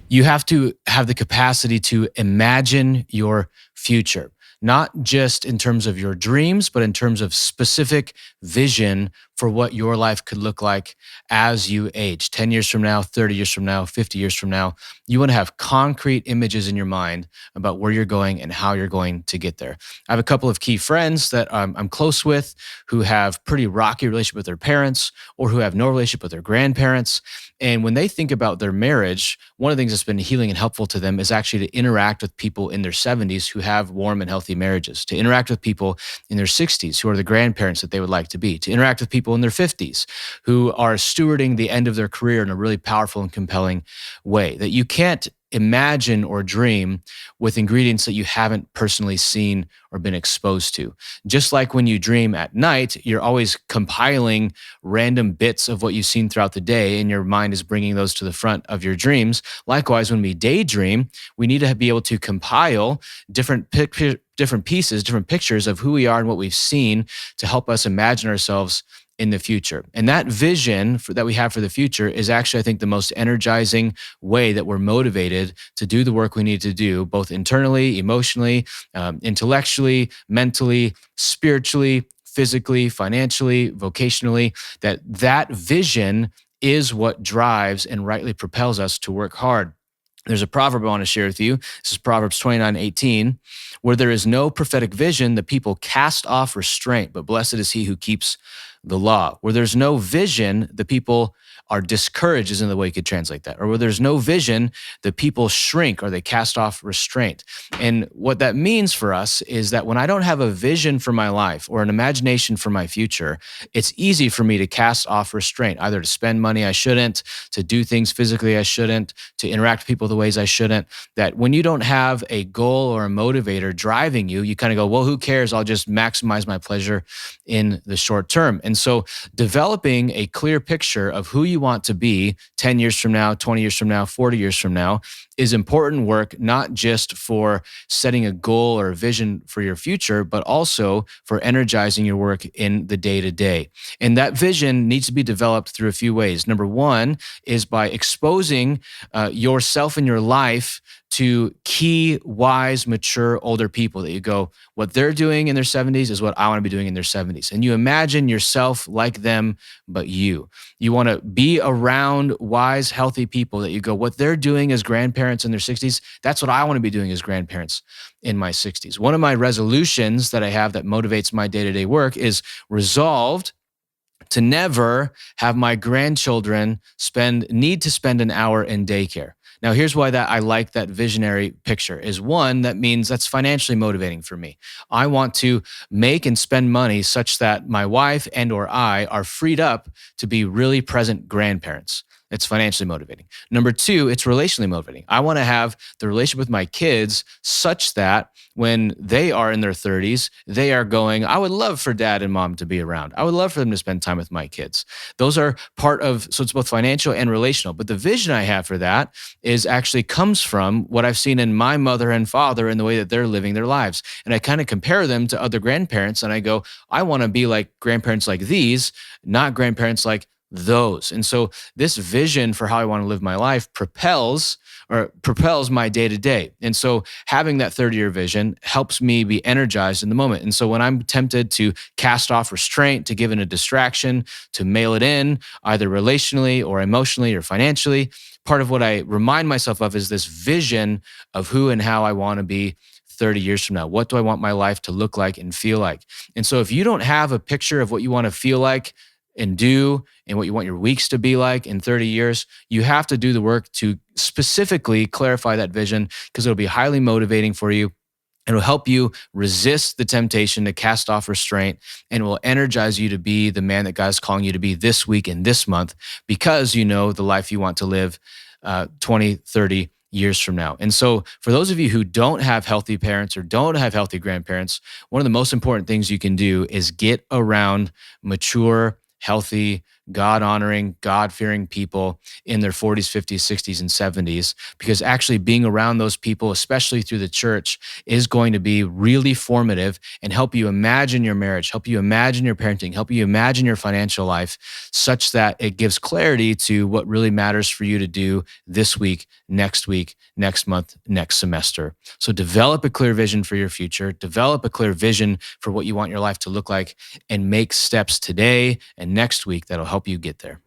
You have to have the capacity to imagine your future, not just in terms of your dreams, but in terms of specific vision for what your life could look like as you age 10 years from now, 30 years from now, 50 years from now. You want to have concrete images in your mind about where you're going and how you're going to get there. I have a couple of key friends that I'm close with who have pretty rocky relationship with their parents or who have no relationship with their grandparents. And when they think about their marriage, one of the things that's been healing and helpful to them is actually to interact with people in their 70s who have warm and healthy marriages, to interact with people in their 60s who are the grandparents that they would like to be, to interact with people in their 50s who are stewarding the end of their career in a really powerful and compelling way. That you can't imagine or dream with ingredients that you haven't personally seen or been exposed to. Just like when you dream at night, you're always compiling random bits of what you've seen throughout the day, and your mind is bringing those to the front of your dreams. Likewise, when we daydream, we need to be able to compile different pieces, different pictures of who we are and what we've seen to help us imagine ourselves in the future. And that vision that we have for the future is actually, I think, the most energizing way that we're motivated to do the work we need to do, both internally, emotionally, intellectually, mentally, spiritually, physically, financially, vocationally. That vision is what drives and rightly propels us to work hard. There's a proverb I want to share with you. This is Proverbs 29:18. Where there is no prophetic vision, the people cast off restraint, but blessed is he who keeps the law. Where there's no vision, the people are discouraged, is in the way you could translate that. Or where there's no vision, the people shrink or they cast off restraint. And what that means for us is that when I don't have a vision for my life or an imagination for my future, it's easy for me to cast off restraint, either to spend money I shouldn't, to do things physically I shouldn't, to interact with people the ways I shouldn't. That when you don't have a goal or a motivator driving you, you kind of go, well, who cares? I'll just maximize my pleasure in the short term. And so developing a clear picture of who you want to be 10 years from now, 20 years from now, 40 years from now is important work, not just for setting a goal or a vision for your future, but also for energizing your work in the day-to-day. And that vision needs to be developed through a few ways. Number one is by exposing yourself and your life to key, wise, mature, older people that you go, what they're doing in their 70s is what I want to be doing in their 70s. And you imagine yourself like them, but you. You want to be around wise, healthy people that you go, what they're doing as grandparents in their 60s, that's what I want to be doing as grandparents in my 60s. One of my resolutions that I have that motivates my day-to-day work is resolved to never have my grandchildren need to spend an hour in daycare. Now, here's why that I like that visionary picture is one, that means that's financially motivating for me. I want to make and spend money such that my wife and or I are freed up to be really present grandparents. It's financially motivating. Number two, it's relationally motivating. I want to have the relationship with my kids such that when they are in their 30s, they are going, I would love for dad and mom to be around. I would love for them to spend time with my kids. Those are part of, so it's both financial and relational. But the vision I have for that is actually comes from what I've seen in my mother and father and the way that they're living their lives. And I kind of compare them to other grandparents and I go, I want to be like grandparents like these, not grandparents like those. And so this vision for how I want to live my life propels my day to day. And so having that 30-year vision helps me be energized in the moment. And so when I'm tempted to cast off restraint, to give in a distraction, to mail it in, either relationally or emotionally or financially, part of what I remind myself of is this vision of who and how I want to be 30 years from now. What do I want my life to look like and feel like? And so if you don't have a picture of what you want to feel like and do and what you want your weeks to be like in 30 years, you have to do the work to specifically clarify that vision because it'll be highly motivating for you. It'll help you resist the temptation to cast off restraint and will energize you to be the man that God's calling you to be this week and this month because you know the life you want to live 20, 30 years from now. And so for those of you who don't have healthy parents or don't have healthy grandparents, one of the most important things you can do is get around mature, healthy God honoring, God fearing people in their 40s, 50s, 60s, and 70s, because actually being around those people, especially through the church, is going to be really formative and help you imagine your marriage, help you imagine your parenting, help you imagine your financial life, such that it gives clarity to what really matters for you to do this week, next month, next semester. So develop a clear vision for your future, develop a clear vision for what you want your life to look like, and make steps today and next week that'll help you get there.